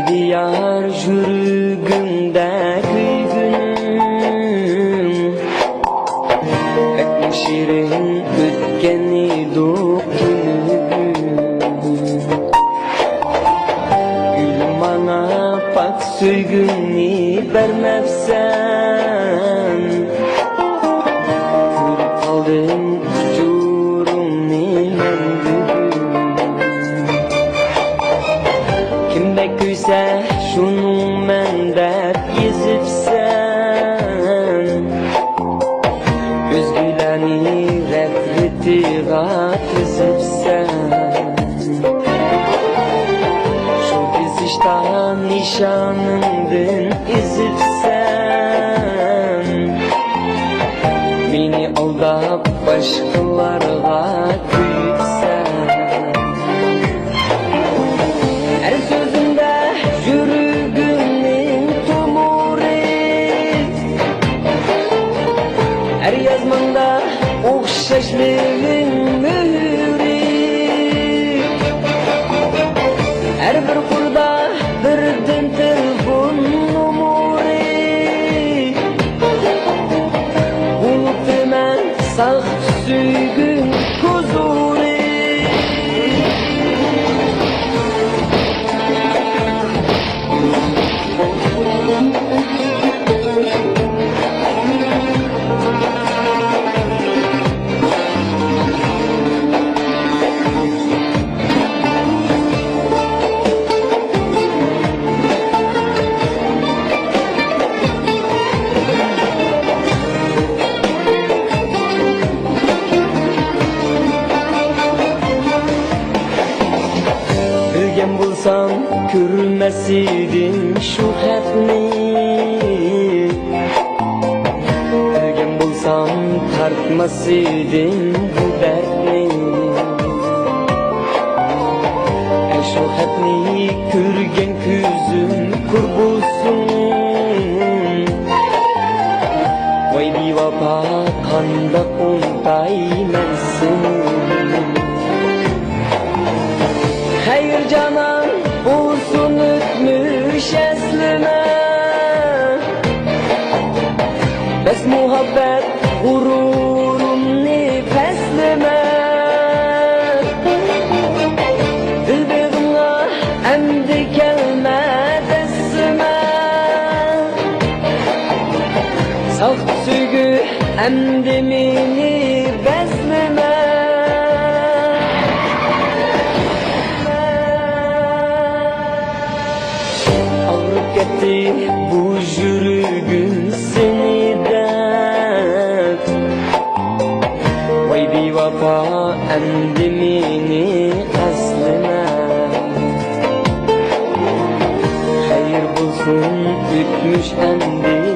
Diyar jürgümde kıygınım, etme şirin ötkeni dokunurum. Gülüm bana pak söygünni vermezsen, kırıp aldım uçurumni mendübüm. Kimde küyse şunun mendep yezipsen, özgüleni refretiga tizipsen, şu diziştan nişanındın izipsen, beni aldap başkalarga küysen. Her yazmanda okşaşlığın mühürü, her bir kurda birden telefon numuru. Bulup hemen sağ süygün huzuru. Bilgen bulsam körmesidim şu hepni, bilgen bulsam tartmasıdım bu dertni. Şu hepni körgen küzüm kur bulsun, vay bir vapa kanda untaymensin. Hayır canan olsun ötmüş eslime, bes muhabbet gururum nefeslime. Dilbeğimle emdi kelme desime, salt sügü emdi mini beslime. Bu jürgün seni de, vay bir vapa endimini aslına. Hayır bulsun ütmüş endi